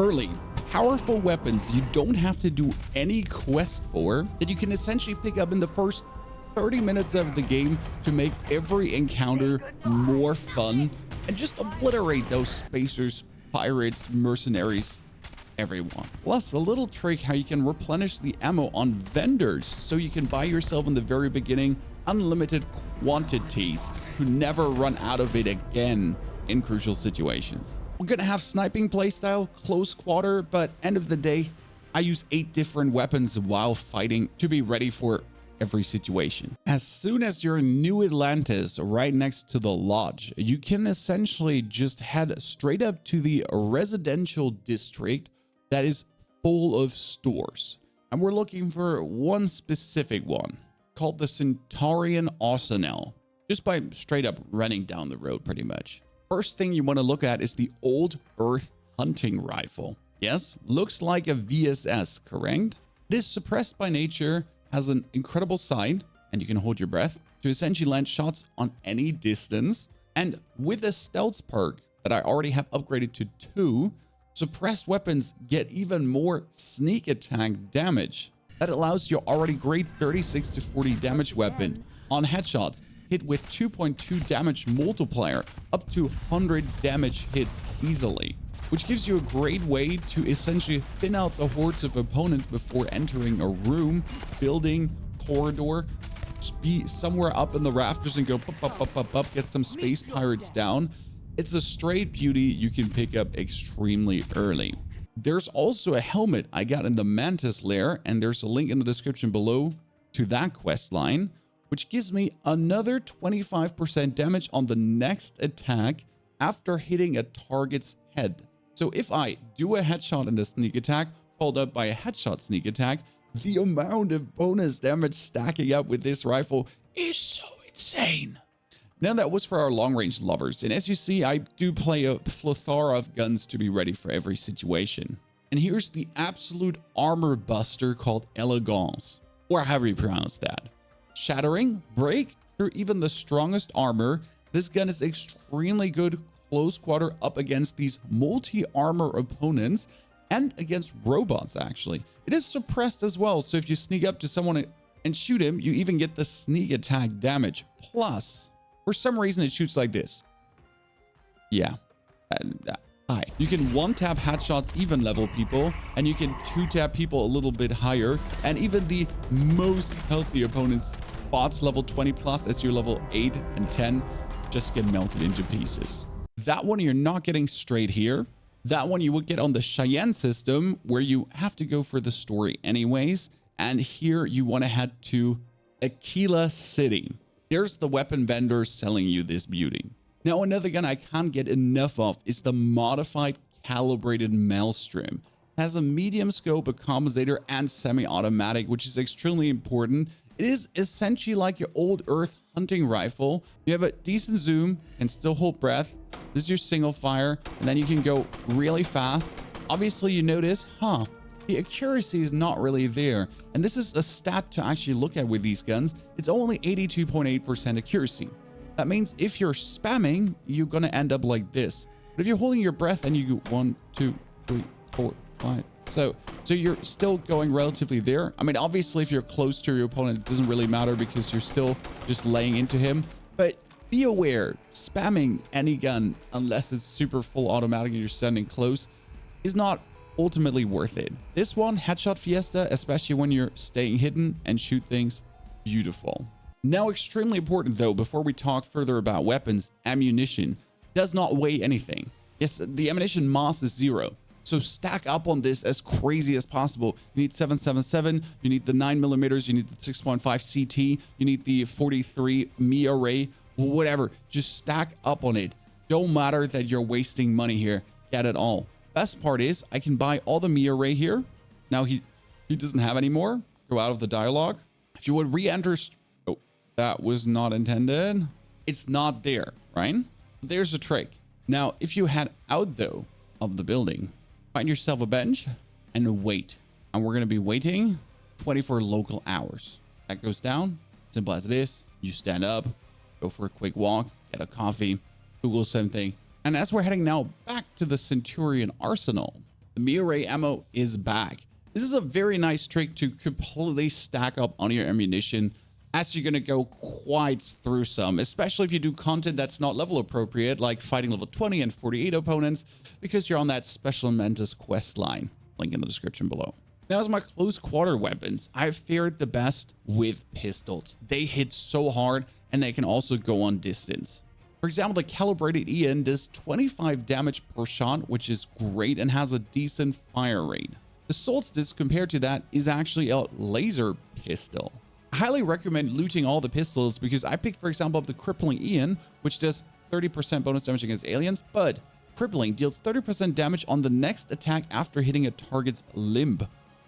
early, powerful weapons you don't have to do any quest for, that you can essentially pick up in the first 30 minutes of the game to make every encounter more fun and just obliterate those spacers, pirates, mercenaries, everyone. Plus a little trick how you can replenish the ammo on vendors so you can buy yourself in the very beginning unlimited quantities to never run out of it again in crucial situations. We're gonna have sniping playstyle, close quarter, but end of the day, I use 8 different weapons while fighting to be ready for every situation. As soon as you're in New Atlantis, right next to the lodge, you can essentially just head straight up to the residential district that is full of stores. And we're looking for one specific one called the Centaurian Arsenal, just by straight up running down the road pretty much. First thing you want to look at is the Old Earth hunting rifle. Yes, looks like a VSS, correct? It is suppressed by nature, has an incredible sight, and you can hold your breath to essentially land shots on any distance. And with a stealth perk that I already have upgraded to 2, suppressed weapons get even more sneak attack damage. That allows your already great 36 to 40 damage weapon on headshots hit with 2.2 damage multiplier up to 100 damage hits easily, which gives you a great way to essentially thin out the hordes of opponents before entering a room, building, corridor, be somewhere up in the rafters and go up, get some space pirates down. It's a straight beauty you can pick up extremely early. There's also a helmet I got in the Mantis lair, and there's a link in the description below to that quest line, which gives me another 25% damage on the next attack after hitting a target's head. So if I do a headshot and a sneak attack, followed up by a headshot sneak attack, the amount of bonus damage stacking up with this rifle is so insane. Now that was for our long range lovers, and as you see, I do play a plethora of guns to be ready for every situation. And here's the absolute armor buster called Elegance, or however you pronounce that. Shattering, break through even the strongest armor. This gun is extremely good close quarter up against these multi-armor opponents and against robots. Actually, it is suppressed as well, so if you sneak up to someone and shoot him, you even get the sneak attack damage. Plus, for some reason, it shoots like this. Yeah. Hi. You can 1-tap headshots even level people, and you can 2-tap people a little bit higher, and even the most healthy opponents, bots level 20 plus as you're level 8 and 10, just get melted into pieces. That one you're not getting straight here. That one you would get on the Cheyenne system, where you have to go for the story anyways, and here you want to head to Aquire City. There's the weapon vendor selling you this beauty. Now, another gun I can't get enough of is the modified Calibrated Maelstrom. It has a medium scope, a compensator, and semi-automatic, which is extremely important. It is essentially like your Old Earth hunting rifle. You have a decent zoom and still hold breath. This is your single fire, and then you can go really fast. Obviously, you notice, the accuracy is not really there. And this is a stat to actually look at with these guns. It's only 82.8% accuracy. That means if you're spamming, you're going to end up like this. But if you're holding your breath and you go 1, 2, 3, 4, 5. So you're still going relatively there. I mean, obviously, if you're close to your opponent, it doesn't really matter because you're still just laying into him. But be aware, spamming any gun, unless it's super full automatic and you're standing close, is not ultimately worth it. This one, Headshot Fiesta, especially when you're staying hidden and shoot things, beautiful. Now, extremely important though, before we talk further about weapons, ammunition does not weigh anything. Yes, the ammunition mass is 0. So stack up on this as crazy as possible. You need 7.77, you need the 9mm, you need the 6.5 CT, you need the 43 Mi array, whatever. Just stack up on it. Don't matter that you're wasting money here. Get it all. Best part is I can buy all the Mi array here. Now he doesn't have any more. Go out of the dialogue. If you would re-enter, oh, that was not intended. It's not there, right? There's a trick. Now, if you head out though of the building, find yourself a bench and wait. And we're going to be waiting 24 local hours. That goes down. Simple as it is. You stand up, go for a quick walk, get a coffee, Google something. And as we're heading now back to the Centurion Arsenal, The Mirai ammo is back. This is a very nice trick to completely stack up on your ammunition as you're going to go quite through some, especially if you do content that's not level appropriate, like fighting level 20 and 48 opponents, because you're on that Special Mantis quest line. Link in the description below. Now, as my close quarter weapons, I've fared the best with pistols. They hit so hard, and they can also go on distance. For example, the Calibrated Ian does 25 damage per shot, which is great and has a decent fire rate. The Solstice, compared to that, is actually a laser pistol. I highly recommend looting all the pistols because I picked, for example, up the Crippling Ian, which does 30% bonus damage against aliens, but Crippling deals 30% damage on the next attack after hitting a target's limb.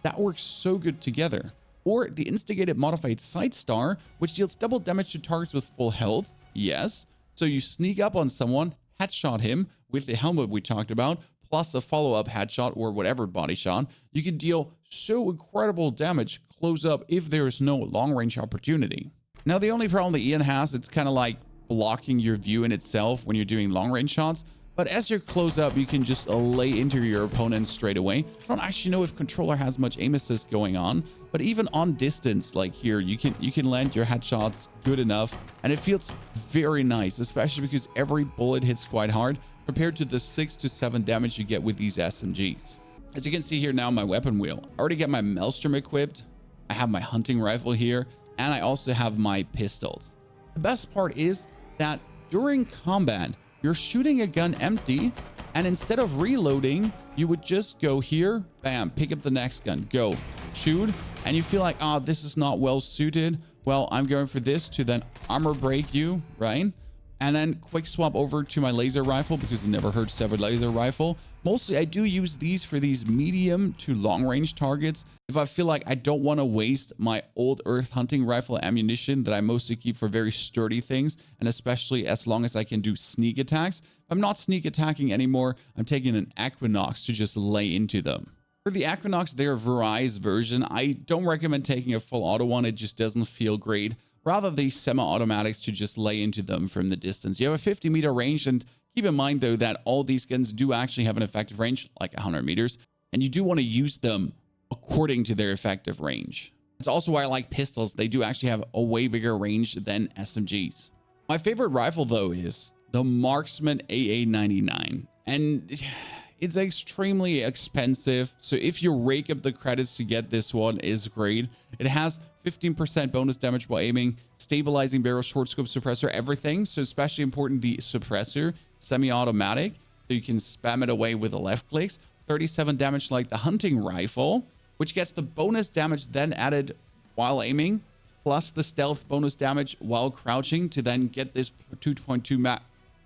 That works so good together. Or the Instigated Modified Sight Star, which deals double damage to targets with full health. Yes. So you sneak up on someone, headshot him with the helmet we talked about, plus a follow-up headshot or whatever body shot. You can deal so incredible damage close up if there is no long-range opportunity. Now, the only problem the Ian has, it's kind of like blocking your view in itself when you're doing long-range shots. But as you're close up, you can just lay into your opponent straight away. I don't actually know if controller has much aim assist going on, but even on distance, like here, you can land your headshots good enough, and it feels very nice, especially because every bullet hits quite hard compared to the 6 to 7 damage you get with these SMGs. As you can see here now, my weapon wheel. I already get my Maelstrom equipped. I have my hunting rifle here, and I also have my pistols. The best part is that during combat, you're shooting a gun empty, and instead of reloading, you would just go here, bam, pick up the next gun, go, shoot, and you feel like, oh, this is not well suited. Well, I'm going for this to then armor break you, right? And then quick swap over to my laser rifle because it never hurts to have a laser rifle. Mostly, I do use these for these medium to long range targets. If I feel like I don't want to waste my old earth hunting rifle ammunition that I mostly keep for very sturdy things, and especially as long as I can do sneak attacks. If I'm not sneak attacking anymore, I'm taking an Equinox to just lay into them. For the Equinox, they're a Verized version. I don't recommend taking a full auto one. It just doesn't feel great. Rather, these semi-automatics to just lay into them from the distance. You have a 50-meter range, and keep in mind, though, that all these guns do actually have an effective range, like 100 meters, and you do want to use them according to their effective range. It's also why I like pistols. They do actually have a way bigger range than SMGs. My favorite rifle, though, is the Marksman AA99, and it's extremely expensive, so if you rake up the credits to get this one, is great. It has 15% bonus damage while aiming, stabilizing barrel, short scope suppressor, everything. So especially important, the suppressor, semi-automatic, so you can spam it away with the left clicks. 37 damage like the hunting rifle, which gets the bonus damage then added while aiming, plus the stealth bonus damage while crouching to then get this 2.2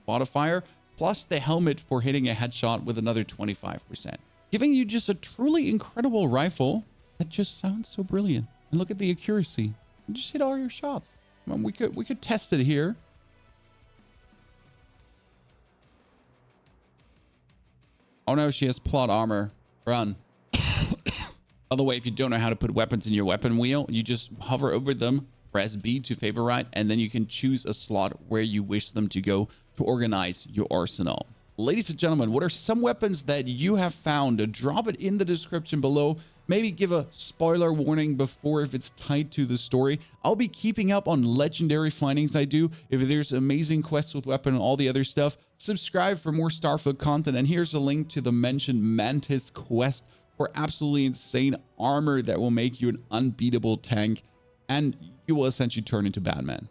modifier, plus the helmet for hitting a headshot with another 25%. Giving you just a truly incredible rifle that just sounds so brilliant. And look at the accuracy. You just hit all your shots. I mean, we could test it here. Oh no, she has plot armor. Run. By the way, if you don't know how to put weapons in your weapon wheel, you just hover over them, press B to favorite, and then you can choose a slot where you wish them to go to organize your arsenal. Ladies and gentlemen, what are some weapons that you have found? Drop it in the description below. Maybe give a spoiler warning before if it's tied to the story. I'll be keeping up on legendary findings I do. If there's amazing quests with weapon and all the other stuff, subscribe for more Starfield content. And here's a link to the mentioned Mantis quest for absolutely insane armor that will make you an unbeatable tank, and you will essentially turn into Batman.